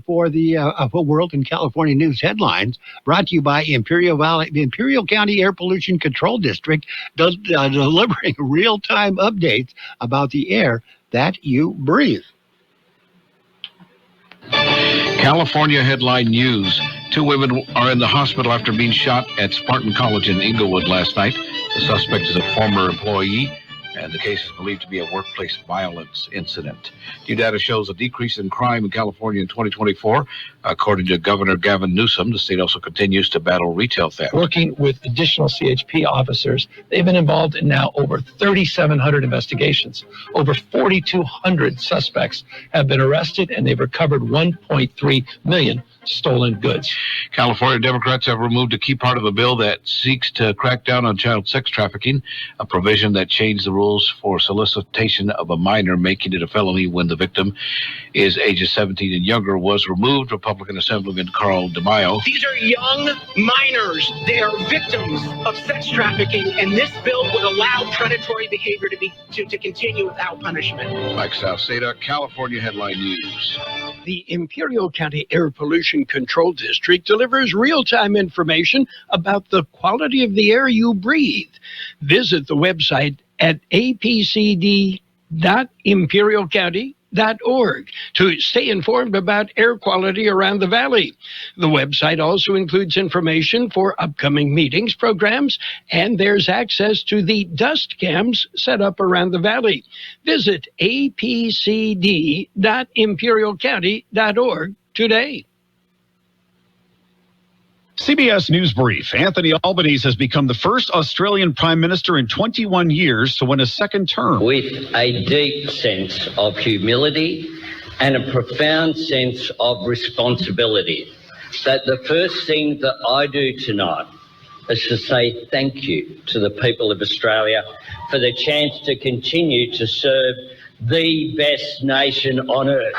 For the World in California News headlines, brought to you by Imperial County Air Pollution Control District, delivering real-time updates about the air that you breathe. California headline news. 2 women are in the hospital after being shot at Spartan College in Inglewood last night. The suspect is a former employee, and the case is believed to be a workplace violence incident. New data shows a decrease in crime in California in 2024. According to Governor Gavin Newsom, the state also continues to battle retail theft. Working with additional CHP officers, they've been involved in now over 3,700 investigations. Over 4,200 suspects have been arrested, and they've recovered 1.3 million stolen goods. California Democrats have removed a key part of the bill that seeks to crack down on child sex trafficking, a provision that changed the rules for solicitation of a minor, making it a felony when the victim is ages 17 and younger, was removed. Republican Assemblyman Carl DeMaio. These are young minors. They are victims of sex trafficking, and this bill would allow predatory behavior to continue without punishment. Mike Salceda, California Headline News. The Imperial County Air Pollution Control District delivers real-time information about the quality of the air you breathe. Visit the website at apcd.imperialcounty.org to stay informed about air quality around the valley. The website also includes information for upcoming meetings, programs, and there's access to the dust cams set up around the valley. Visit apcd.imperialcounty.org today. CBS News Brief. Anthony Albanese has become the first Australian Prime Minister in 21 years to win a second term. With a deep sense of humility and a profound sense of responsibility, that the first thing that I do tonight is to say thank you to the people of Australia for the chance to continue to serve the best nation on earth.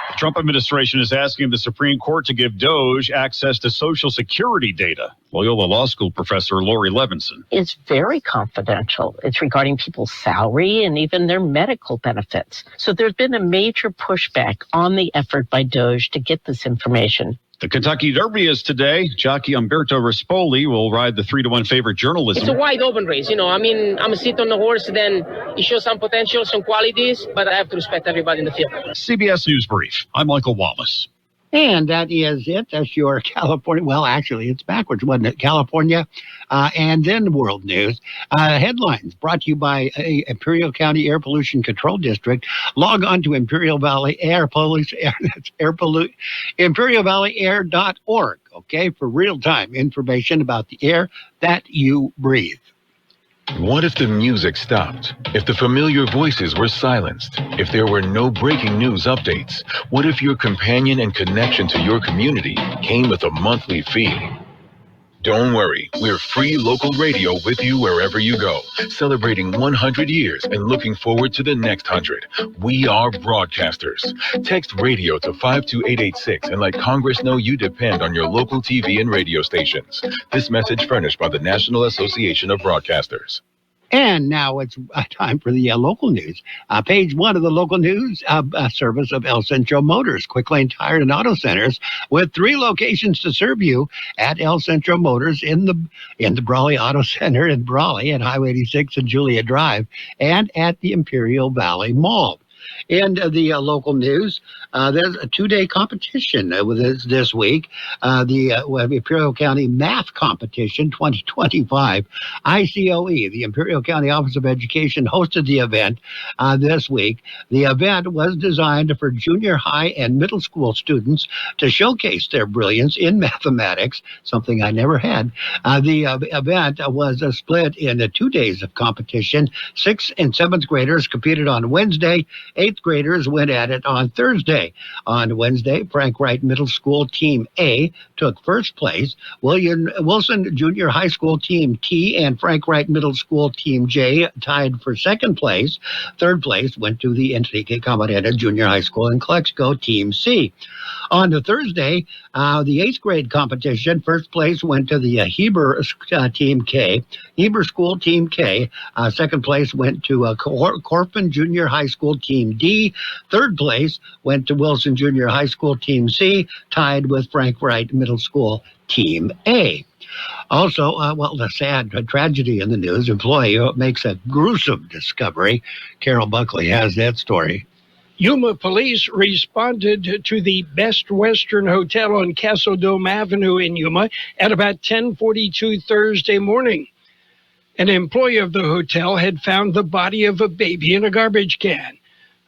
The Trump administration is asking the Supreme Court to give DOJ access to Social Security data. Loyola Law School professor Lori Levinson. It's very confidential. It's regarding people's salary and even their medical benefits. So there's been a major pushback on the effort by DOJ to get this information. The Kentucky Derby is today. Jockey Umberto Rispoli will ride the 3-1 favorite Journalism. It's a wide open race. I'm a sit on the horse, then he shows some potential, some qualities, but I have to respect everybody in the field. CBS News Brief. I'm Michael Wallace. And that is it. That's your California. Well, actually, it's backwards, wasn't it? California and then world news. Headlines brought to you by Imperial County Air Pollution Control District. Log on to Imperial Valley Air Pollution. ImperialValleyAir.org. Okay, for real-time information about the air that you breathe. What if the music stopped? If the familiar voices were silenced? If there were no breaking news updates? What if your companion and connection to your community came with a monthly fee? Don't worry, we're free local radio with you wherever you go, celebrating 100 years and looking forward to the next 100. We are broadcasters. Text radio to 52886 and let Congress know you depend on your local TV and radio stations. This message furnished by the National Association of Broadcasters. And now it's time for the local news. Page 1 of the local news service of El Centro Motors, Quick Lane Tire and Auto Centers, with 3 locations to serve you at El Centro Motors in the Brawley Auto Center in Brawley at Highway 86 and Julia Drive, and at the Imperial Valley Mall. In the local news, there's a 2-day competition this week. The Imperial County Math Competition 2025. ICOE, the Imperial County Office of Education, hosted the event this week. The event was designed for junior high and middle school students to showcase their brilliance in mathematics, something I never had. The event was split into 2 days of competition. 6th and 7th graders competed on Wednesday. 8th graders went at it on Thursday. On Wednesday, Frank Wright Middle School Team A took first place. Wilson Junior High School Team T and Frank Wright Middle School Team J tied for second place. Third place went to the Enrique Camarena Junior High School in Clexco Team C. On the Thursday, the 8th grade competition, first place went to the Heber Team K, Heber School Team K. Second place went to Corfin Junior High School Team D. Third place went to Wilson Junior High School Team C, tied with Frank Wright Middle School Team A. Also, the sad tragedy in the news. Employee makes a gruesome discovery. Carol Buckley has that story. Yuma police responded to the Best Western Hotel on Castle Dome Avenue in Yuma at about 10:42 Thursday morning. An employee of the hotel had found the body of a baby in a garbage can.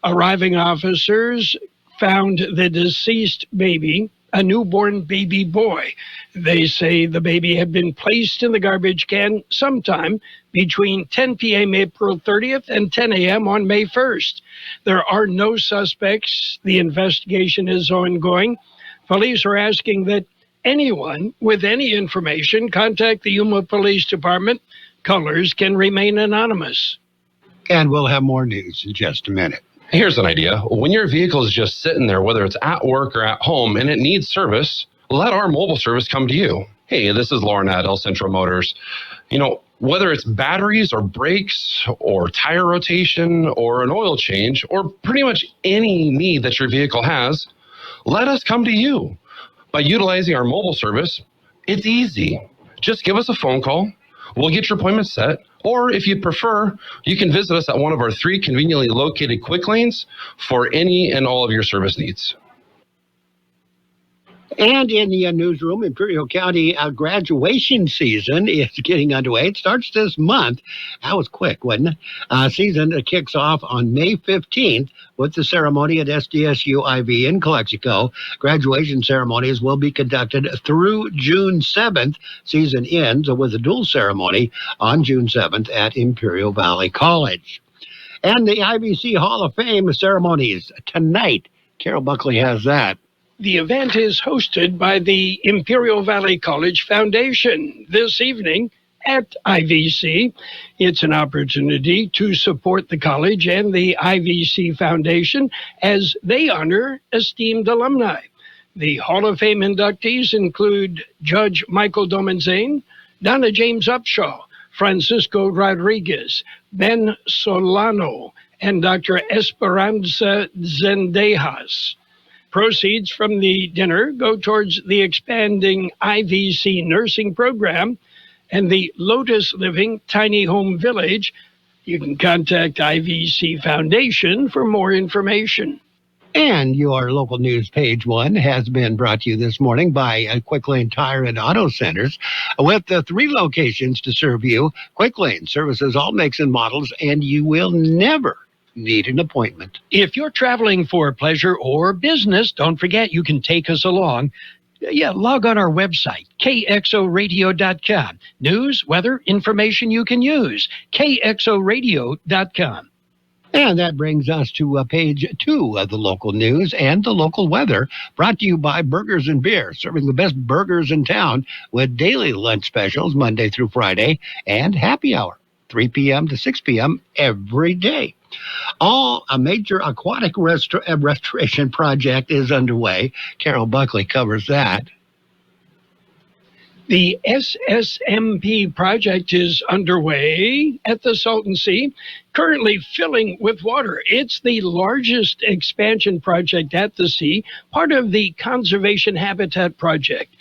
Arriving officers found the deceased baby, a newborn baby boy. They say the baby had been placed in the garbage can sometime between 10 p.m. April 30th and 10 a.m. on May 1st. There are no suspects. The investigation is ongoing. Police are asking that anyone with any information contact the Yuma Police Department. Callers can remain anonymous. And we'll have more news in just a minute. Here's an idea. When your vehicle is just sitting there, whether it's at work or at home, and it needs service, let our mobile service come to you. Hey, this is Lauren at El Centro Motors. Whether it's batteries or brakes or tire rotation or an oil change or pretty much any need that your vehicle has, let us come to you. By utilizing our mobile service, it's easy. Just give us a phone call. We'll get your appointment set. Or if you prefer, you can visit us at one of our 3 conveniently located quick lanes for any and all of your service needs. And in the newsroom, Imperial County graduation season is getting underway. It starts this month. That was quick, wasn't it? Season kicks off on May 15th with the ceremony at SDSU-IV in Calexico. Graduation ceremonies will be conducted through June 7th. Season ends with a dual ceremony on June 7th at Imperial Valley College. And the IVC Hall of Fame ceremonies tonight. Carol Buckley has that. The event is hosted by the Imperial Valley College Foundation this evening at IVC. It's an opportunity to support the college and the IVC Foundation as they honor esteemed alumni. The Hall of Fame inductees include Judge Michael Domenzane, Donna James Upshaw, Francisco Rodriguez, Ben Solano, and Dr. Esperanza Zendejas. Proceeds from the dinner go towards the expanding IVC nursing program and the Lotus Living Tiny Home Village. You can contact IVC Foundation for more information. And your local news, Page 1, has been brought to you this morning by Quick Lane Tire and Auto Centers. With 3 locations to serve you, Quick Lane services all makes and models, and you will never need an appointment. If you're traveling for pleasure or business, don't forget you can take us along. Log on our website, kxoradio.com. News, weather, information you can use, kxoradio.com. And that brings us to page 2 of the local news and the local weather, brought to you by Burgers and Beer, serving the best burgers in town with daily lunch specials Monday through Friday and happy hour, 3 p.m. to 6 p.m. every day. A major aquatic restoration project is underway. Carol Buckley covers that. The SSMP project is underway at the Salton Sea, currently filling with water. It's the largest expansion project at the sea, part of the Conservation Habitat Project.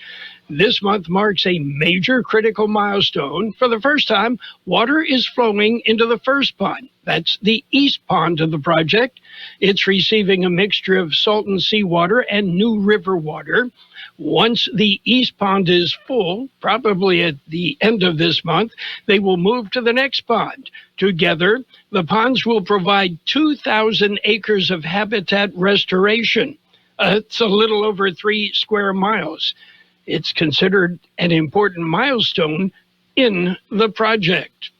This month marks a major critical milestone. For the first time, water is flowing into the first pond. That's the east pond of the project. It's receiving a mixture of Salton seawater and New River water. Once the east pond is full, probably at the end of this month, they will move to the next pond. Together, the ponds will provide 2,000 acres of habitat restoration. It's a little over 3 square miles. It's considered an important milestone in the project.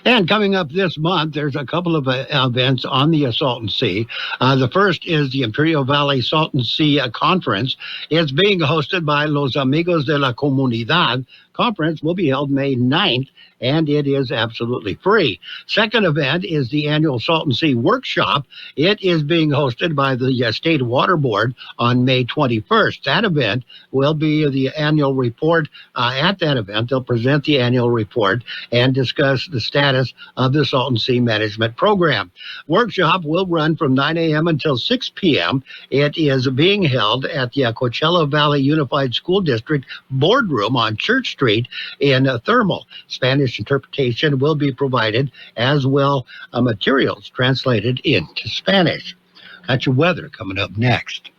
And coming up this month, there's a couple of events on the Salton Sea. The first is the Imperial Valley Salton Sea Conference. It's being hosted by Los Amigos de la Comunidad conference will be held May 9th, and it is absolutely free. Second event is the annual Salton Sea Workshop. It is being hosted by the State Water Board on May 21st. That event will be the annual report. At that event, they'll present the annual report and discuss the status of the Salton Sea Management Program. Workshop will run from 9 a.m. until 6 p.m. It is being held at the Coachella Valley Unified School District Boardroom on Church Street in Thermal. Spanish interpretation will be provided, as well materials translated into Spanish. Got your weather coming up next.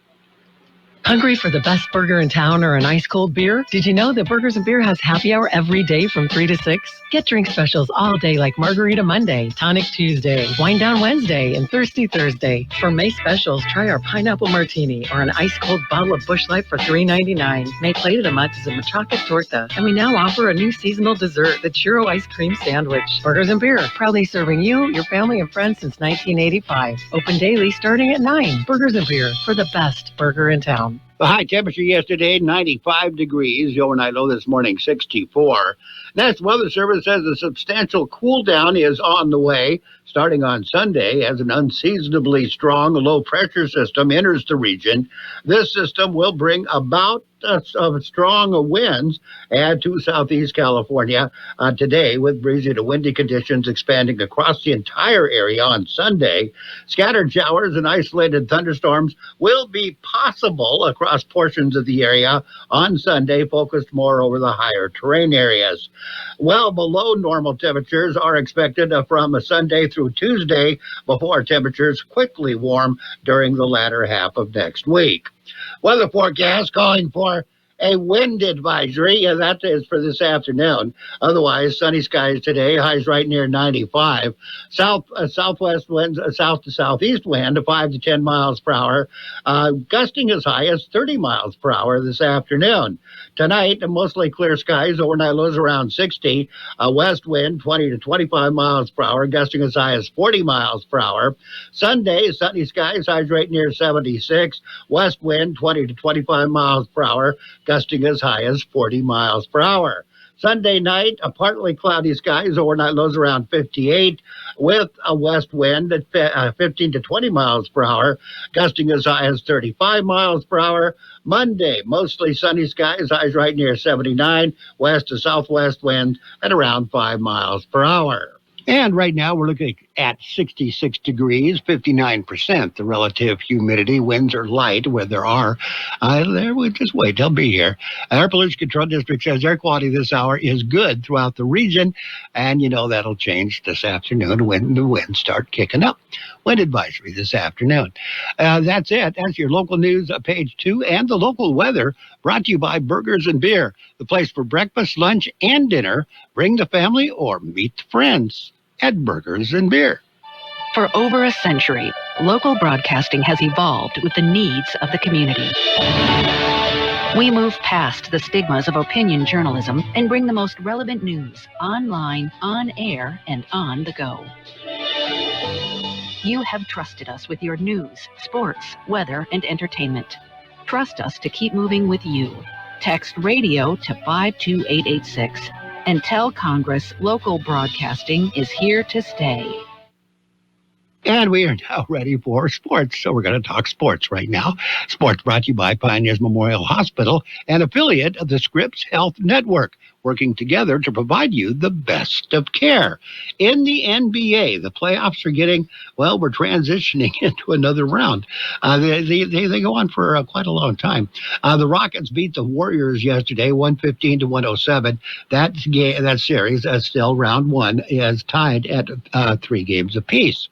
Hungry for the best burger in town or an ice-cold beer? Did you know that Burgers & Beer has happy hour every day from 3 to 6? Get drink specials all day like Margarita Monday, Tonic Tuesday, Wine Down Wednesday, and Thirsty Thursday. For May specials, try our Pineapple Martini or an ice-cold bottle of Busch Light for $3.99. May plated a month is a machaca torta, and we now offer a new seasonal dessert, the Churro Ice Cream Sandwich. Burgers & Beer, proudly serving you, your family, and friends since 1985. Open daily starting at 9. Burgers & Beer, for the best burger in town. The high temperature yesterday, 95 degrees. The overnight low this morning, 64. National Weather Service says a substantial cool down is on the way starting on Sunday as an unseasonably strong low-pressure system enters the region. This system will bring about strong winds to southeast California today, with breezy to windy conditions expanding across the entire area on Sunday. Scattered showers and isolated thunderstorms will be possible across portions of the area on Sunday, focused more over the higher terrain areas. Well below normal temperatures are expected from Sunday through Tuesday, before temperatures quickly warm during the latter half of next week. Weather forecast calling for a wind advisory, and that is for this afternoon. Otherwise, sunny skies today, highs right near 95. Southwest winds, south to southeast wind, 5 to 10 miles per hour, gusting as high as 30 miles per hour this afternoon. Tonight, mostly clear skies, overnight lows around 60. West wind, 20 to 25 miles per hour, gusting as high as 40 miles per hour. Sunday, sunny skies, highs right near 76. West wind, 20 to 25 miles per hour, gusting as high as 40 miles per hour. Sunday night, partly cloudy skies, overnight lows around 58, with a west wind at 15 to 20 miles per hour, gusting as high as 35 miles per hour. Monday, mostly sunny skies, highs right near 79, west to southwest winds at around 5 miles per hour. And right now we're looking at 66 degrees, 59%. The relative humidity, winds are light where there are. We'll just wait, they'll be here. Air Pollution Control District says air quality this hour is good throughout the region. And, that'll change this afternoon when the winds start kicking up. Wind advisory this afternoon. That's it. That's your local news, page 2, and the local weather, brought to you by Burgers & Beer, the place for breakfast, lunch, and dinner. Bring the family or meet friends at Burgers & Beer. For over a century, local broadcasting has evolved with the needs of the community. We move past the stigmas of opinion journalism and bring the most relevant news online, on air, and on the go. You have trusted us with your news, sports, weather, and entertainment. Trust us to keep moving with you. Text radio to 52886 and tell Congress local broadcasting is here to stay. And we are now ready for sports, so we're going to talk sports right now. Sports brought to you by Pioneers Memorial Hospital, an affiliate of the Scripps Health Network, working together to provide you the best of care. In the NBA, the playoffs are getting, we're transitioning into another round. They go on for quite a long time. The Rockets beat the Warriors yesterday, 115 to 107. That series, still round one, is tied at 3 games apiece.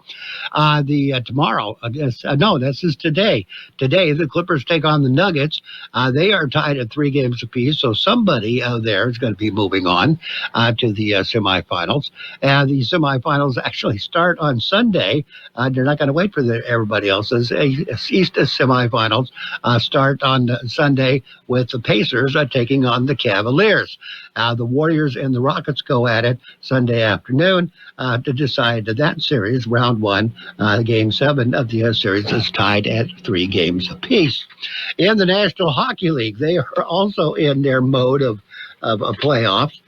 This is today. Today, the Clippers take on the Nuggets. They are tied at 3 games apiece, so somebody there is going to be moving on to the semifinals. And the semifinals actually start on Sunday. They're not going to wait for everybody else's. East semifinals start on Sunday with the Pacers taking on the Cavaliers. The Warriors and the Rockets go at it Sunday afternoon to decide that series, round one. Game 7 of the series is tied at 3 games apiece. In the National Hockey League, they are also in their mode of playoffs.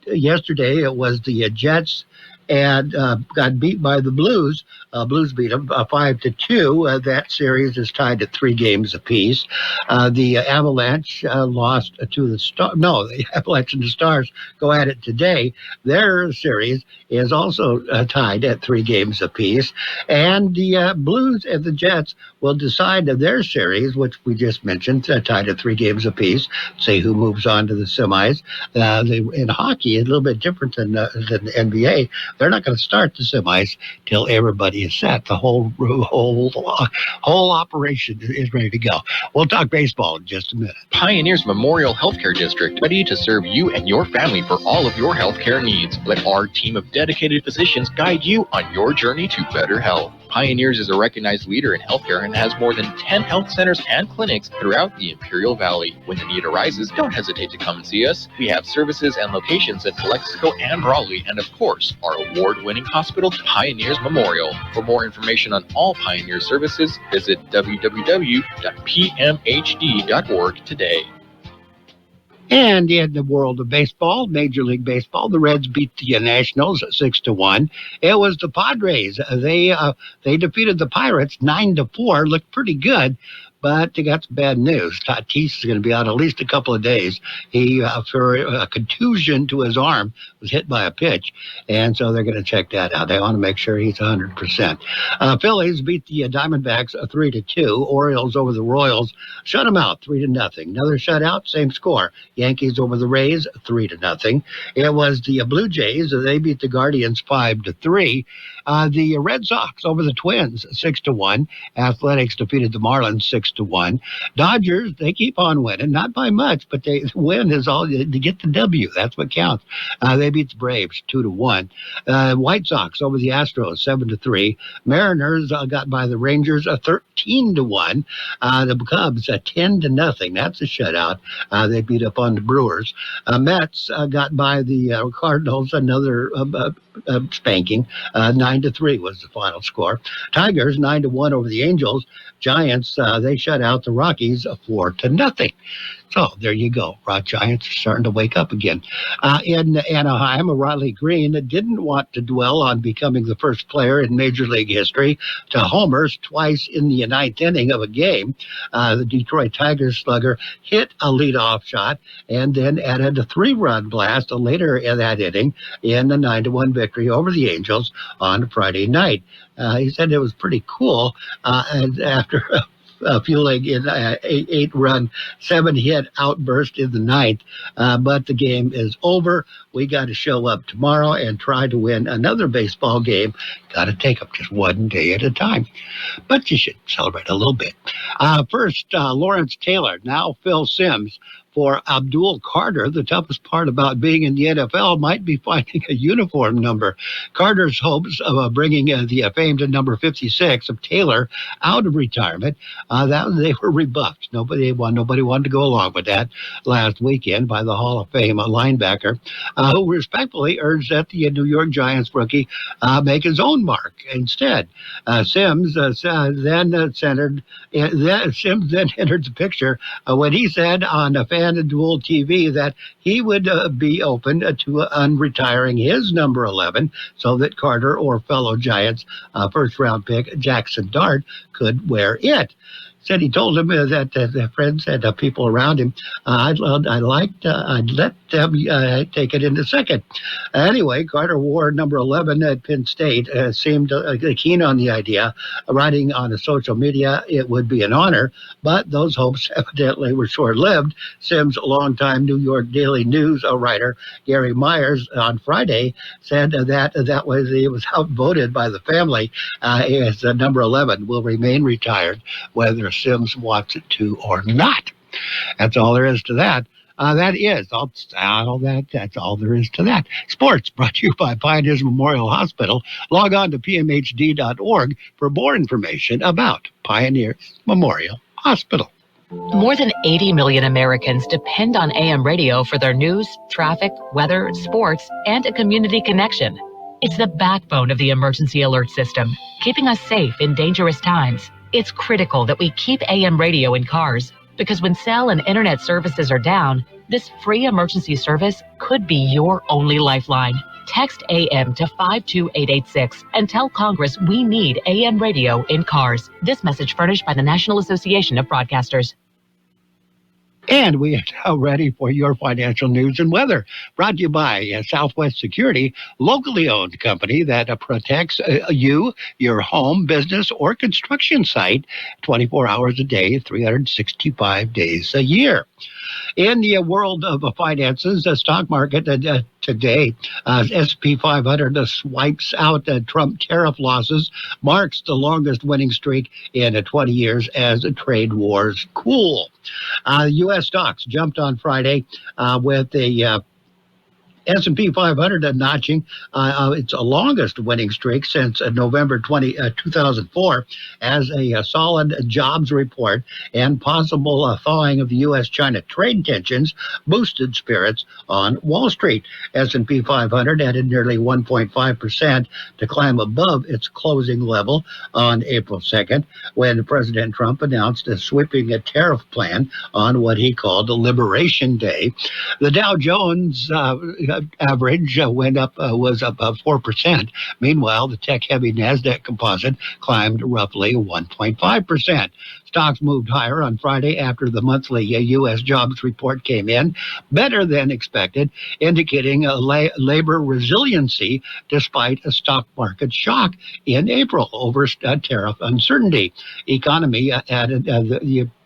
Yesterday it was the Jets and got beat by the Blues. Blues beat them 5-2. That series is tied at 3 games apiece. The Avalanche lost to the Stars. No, the Avalanche and the Stars go at it today. Their series is also tied at 3 games apiece. And the Blues and the Jets will decide their series, which we just mentioned, tied at 3 games apiece. Say who moves on to the semis. In hockey, it's a little bit different than the NBA. They're not going to start the semis till everybody is set. The whole operation is ready to go. We'll talk baseball in just a minute. Pioneers Memorial Healthcare District, ready to serve you and your family for all of your healthcare needs. Let our team of dedicated physicians guide you on your journey to better health. Pioneers is a recognized leader in healthcare and has more than 10 health centers and clinics throughout the Imperial Valley. When the need arises, don't hesitate to come and see us. We have services and locations at Calexico and Raleigh, and of course, our award-winning hospital, Pioneers Memorial. For more information on all Pioneer services, visit www.pmhd.org today. And in the world of baseball, Major League Baseball, the Reds beat the Nationals 6-1. It was the Padres. They defeated the Pirates 9-4. Looked pretty good, but they got some bad news. Tatis is going to be out at least a couple of days. He, for a contusion to his arm, was hit by a pitch, and so they're going to check that out. They want to make sure he's 100%. Phillies beat the Diamondbacks 3-2. Orioles over the Royals, shut them out 3-0. Another shutout, same score. Yankees over the Rays 3-0. It was the Blue Jays. They beat the Guardians 5-3. The Red Sox over the Twins 6-1. Athletics defeated the Marlins 6-1. Dodgers, they keep on winning, not by much, but the win is all to get the W. That's what counts. They beat the Braves 2-1. White Sox over the Astros 7-3. Mariners got by the Rangers 13-1. The Cubs 10-0. That's a shutout. They beat up on the Brewers. Mets got by the Cardinals, another spanking. 9-3 was the final score. Tigers 9-1 over the Angels. Giants, they shut out the Rockies 4-0. So there you go. Giants are starting to wake up again. In Anaheim, Riley Green didn't want to dwell on becoming the first player in Major League history to homers twice in the 9th inning of a game. The Detroit Tigers slugger hit a leadoff shot and then added a 3-run blast later in that inning in a 9-1 victory over the Angels on Friday night. He said it was pretty cool, and after fueling in an 8-run, 7-hit outburst in the 9th. But the game is over. We got to show up tomorrow and try to win another baseball game. Got to take them just one day at a time. But you should celebrate a little bit. First, Lawrence Taylor, now Phil Simms. For Abdul Carter, the toughest part about being in the NFL might be finding a uniform number. Carter's hopes of bringing the famed number 56 of Taylor out of retirement, they were rebuffed. Nobody wanted to go along with that last weekend by the Hall of Fame linebacker, who respectfully urged that the New York Giants rookie make his own mark instead. Simms then entered the picture when he said on a Fan and Dual TV that he would be open to unretiring his number 11 so that Carter or fellow Giants first-round pick Jackson Dart could wear it. Said he told him that the friends and people around him, I'd let them take it in a second. Anyway, Carter wore number 11 at Penn State, seemed keen on the idea, writing on social media it would be an honor, but those hopes evidently were short-lived. Simms' longtime New York Daily News writer Gary Myers on Friday said that was outvoted by the family as number 11 will remain retired whether Simms wants it to or not. That's all there is to that. That's all there is to that. Sports brought to you by Pioneers Memorial Hospital. Log on to pmhd.org for more information about Pioneers Memorial Hospital. More than 80 million Americans depend on AM radio for their news, traffic, weather, sports, and a community connection. It's the backbone of the emergency alert system, keeping us safe in dangerous times. It's critical that we keep AM radio in cars, Because when cell and internet services are down, this free emergency service could be your only lifeline. Text AM to 52886 and tell Congress we need AM radio in cars. This message furnished by the National Association of Broadcasters. And we are now ready for your financial news and weather. Brought to you by Southwest Security, locally owned company that protects you, your home, business, or construction site 24 hours a day, 365 days a year. In the world of finances, the stock market today, S&P 500 swipes out Trump tariff losses, marks the longest winning streak in 20 years as trade wars cool. U.S. stocks jumped on Friday with the S&P 500 notching its longest winning streak since November 2004 as a solid jobs report and possible thawing of the U.S.-China trade tensions boosted spirits on Wall Street. S&P 500 added nearly 1.5% to climb above its closing level on April 2nd when President Trump announced a sweeping tariff plan on what he called Liberation Day. The Dow Jones average was up 4%. Meanwhile, the tech-heavy NASDAQ composite climbed roughly 1.5%. Stocks moved higher on Friday after the monthly U.S. jobs report came in better than expected, indicating labor resiliency despite a stock market shock in April over tariff uncertainty.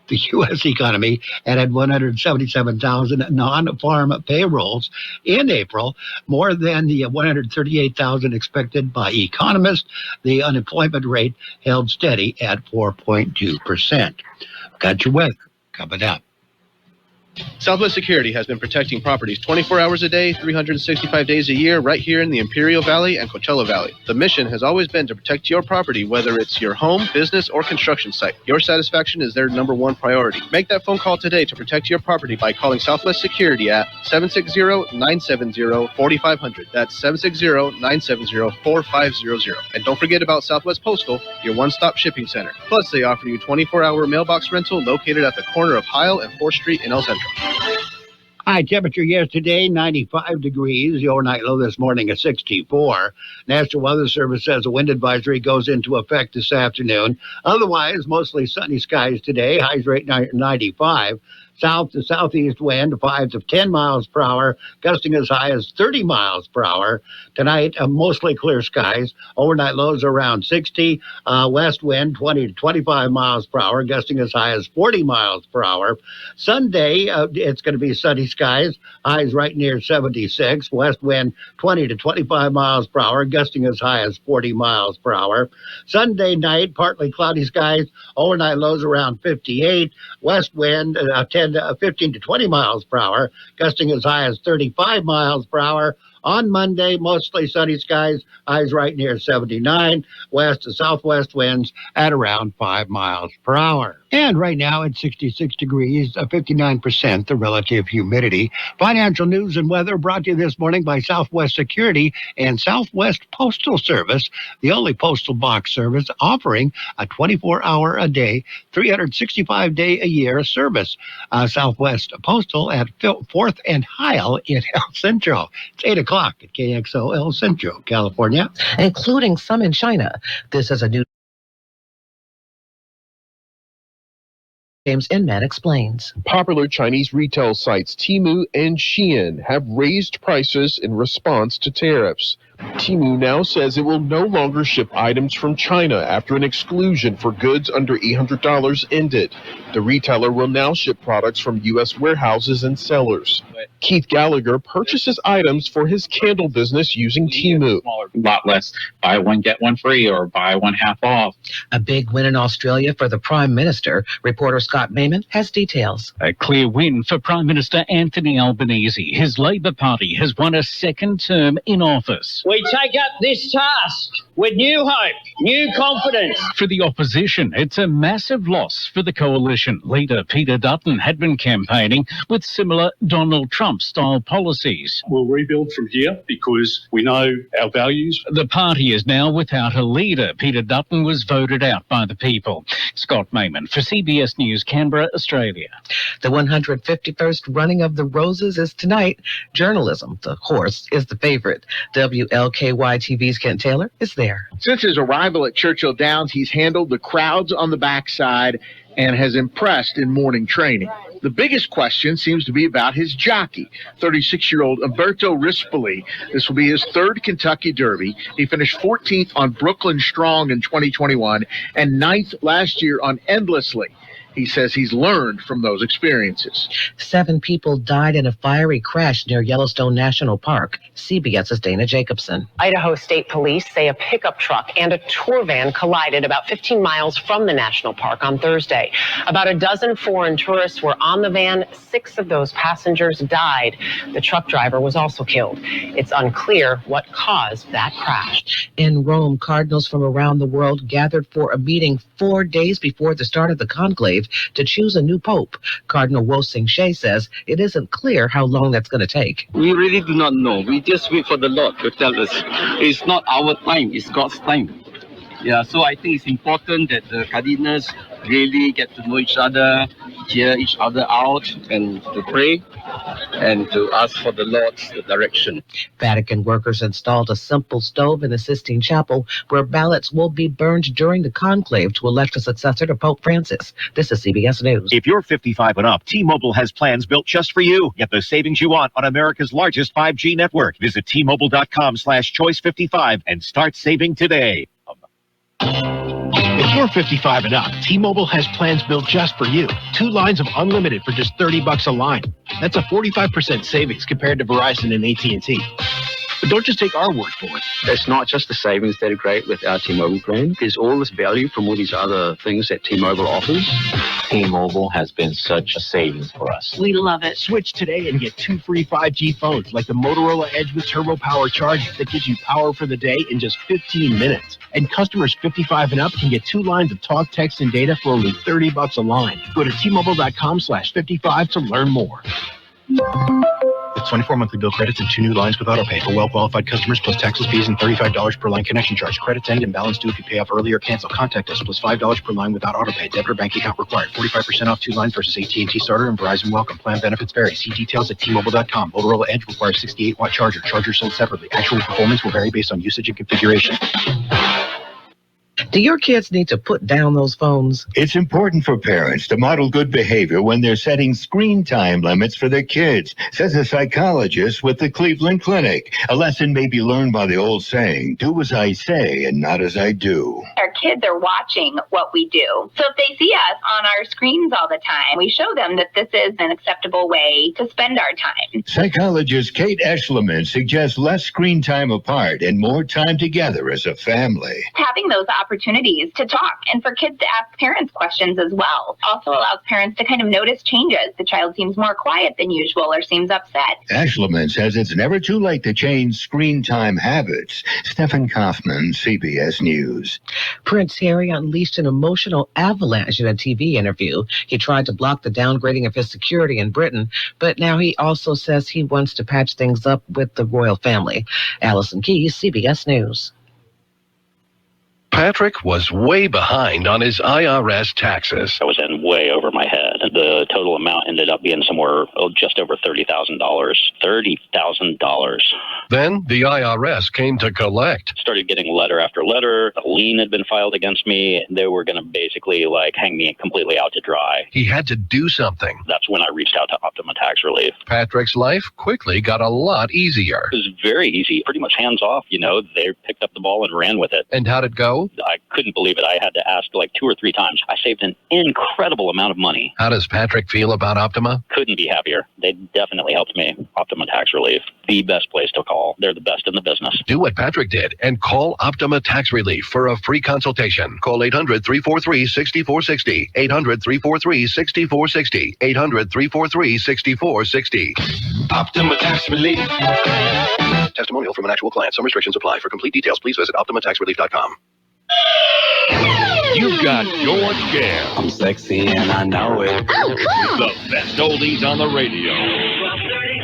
The U.S. economy added 177,000 non-farm payrolls in April, more than the 138,000 expected by economists. The unemployment rate held steady at 4.2%. Got your weather coming up. Southwest Security has been protecting properties 24 hours a day, 365 days a year, right here in the Imperial Valley and Coachella Valley. The mission has always been to protect your property, whether it's your home, business, or construction site. Your satisfaction is their number one priority. Make that phone call today to protect your property by calling Southwest Security at 760-970-4500. That's 760-970-4500. And don't forget about Southwest Postal, your one-stop shipping center. Plus, they offer you 24-hour mailbox rental located at the corner of Heil and 4th Street in El Centro. High temperature yesterday, 95 degrees. The overnight low this morning is 64. National Weather Service says a wind advisory goes into effect this afternoon. Otherwise, mostly sunny skies today. Highs rate 95. South to southeast wind, 5 to 10 miles per hour, gusting as high as 30 miles per hour. Tonight, mostly clear skies. Overnight lows around 60. West wind, 20 to 25 miles per hour, gusting as high as 40 miles per hour. Sunday, it's going to be sunny skies. Highs right near 76. West wind, 20 to 25 miles per hour, gusting as high as 40 miles per hour. Sunday night, partly cloudy skies. Overnight lows around 58. West wind, 15 to 20 miles per hour, gusting as high as 35 miles per hour. On Monday, mostly sunny skies, highs right near 79. West to southwest winds at around 5 miles per hour. And right now it's 66 degrees, 59% the relative humidity. Financial news and weather brought to you this morning by Southwest Security and Southwest Postal Service, the only postal box service offering a 24-hour-a-day, 365-day-a-year service. Southwest Postal at 4th and Heil in El Centro. It's 8 o'clock at KXO El Centro, California. Including some in China. This is a new James Inman explains. Popular Chinese retail sites Temu and Shein have raised prices in response to tariffs. Temu now says it will no longer ship items from China after an exclusion for goods under $800 ended. The retailer will now ship products from U.S. warehouses and sellers. Keith Gallagher purchases items for his candle business using Temu. A lot less buy one, get one free or buy one half off. A big win in Australia for the Prime Minister. Reporter Scott Mayman has details. A clear win for Prime Minister Anthony Albanese. His Labor Party has won a second term in office. we take up this task with new hope, new confidence. For the opposition, it's a massive loss for the coalition. Leader Peter Dutton had been campaigning with similar Donald Trump-style policies. We'll rebuild from here because we know our values. The party is now without a leader. Peter Dutton was voted out by the people. Scott Mayman for CBS News, Canberra, Australia. The 151st running of the Roses is tonight. Journalism, the horse, is the favorite. WLKY TV's Kent Taylor is there. Since his arrival at Churchill Downs, he's handled the crowds on the backside and has impressed in morning training. The biggest question seems to be about his jockey, 36-year-old Umberto Rispoli. This will be his third Kentucky Derby. He finished 14th on Brooklyn Strong in 2021 and 9th last year on Endlessly. He says he's learned from those experiences. 7 people died in a fiery crash near Yellowstone National Park. CBS's Dana Jacobson. Idaho State Police say a pickup truck and a tour van collided about 15 miles from the national park on Thursday. About a dozen foreign tourists were on the van. 6 of those passengers died. The truck driver was also killed. It's unclear what caused that crash. In Rome, cardinals from around the world gathered for a meeting 4 days before the start of the conclave to choose a new pope. Cardinal Wo-Sing Shea says it isn't clear how long that's going to take. We really do not know. We just wait for the Lord to tell us. It's not our time, it's God's time. Yeah, so I think it's important that the cardinals really get to know each other, hear each other out, and to pray and to ask for the Lord's direction. Vatican workers installed a simple stove in the Sistine Chapel where ballots will be burned during the conclave to elect a successor to Pope Francis. This is CBS News. If you're 55 and up, T-Mobile has plans built just for you. Get the savings you want on America's largest 5G network. Visit T-Mobile.com/choice55 and start saving today. If you're 55 and up, T-Mobile has plans built just for you. 2 lines of unlimited for just $30 a line. That's a 45% savings compared to Verizon and AT&T. But don't just take our word for it. It's not just the savings that are great with our T-Mobile plan. There's all this value from all these other things that T-Mobile offers. T-Mobile has been such a savings for us. We love it. Switch today and get 2 free 5G phones like the Motorola Edge with Turbo Power charging that gives you power for the day in just 15 minutes. And customers 55 and up can get 2 lines of talk, text, and data for only $30 a line. Go to T-Mobile.com/55 to learn more. With 24 monthly bill credits and 2 new lines with autopay for well-qualified customers plus taxes, fees, and $35 per line connection charge. Credits end and balance due if you pay off early or cancel. Contact us plus $5 per line without autopay. Debit or bank account required. 45% off 2 lines versus AT&T Starter and Verizon Welcome. Plan benefits vary. See details at T-Mobile.com. Motorola Edge requires 68-watt charger. Chargers sold separately. Actual performance will vary based on usage and configuration. Do your kids need to put down those phones? It's important for parents to model good behavior when they're setting screen time limits for their kids, says a psychologist with the Cleveland Clinic. A lesson may be learned by the old saying, do as I say and not as I do. Our kids are watching what we do. So if they see us on our screens all the time, we show them that this is an acceptable way to spend our time. Psychologist Kate Eschliman suggests less screen time apart and more time together as a family. Having those opportunities to talk and for kids to ask parents questions as well also allows parents to kind of notice changes. The child seems more quiet than usual or seems upset. Eschliman says it's never too late to change screen time habits. Stephen Kaufman, CBS News. Prince Harry unleashed an emotional avalanche in a TV interview. He tried to block the downgrading of his security in Britain, but now he also says he wants to patch things up with the royal family. Allison Keyes, CBS News. Patrick was way behind on his IRS taxes. I was in way over my head. The total amount ended up being somewhere just over $30,000. $30,000. Then the IRS came to collect. Started getting letter after letter. A lien had been filed against me. They were going to basically hang me completely out to dry. He had to do something. That's when I reached out to Optima Tax Relief. Patrick's life quickly got a lot easier. It was very easy, pretty much hands off. They picked up the ball and ran with it. And how'd it go? I couldn't believe it. I had to ask 2 or 3 times. I saved an incredible amount of money. How does Patrick feel about Optima? Couldn't be happier. They definitely helped me. Optima Tax Relief, the best place to call. They're the best in the business. Do what Patrick did and call Optima Tax Relief for a free consultation. Call 800-343-6460. 800-343-6460. 800-343-6460. Optima Tax Relief. Testimonial from an actual client. Some restrictions apply. For complete details, please visit OptimaTaxRelief.com. You've got George Gale. I'm sexy and I know it. The best oldies on the radio.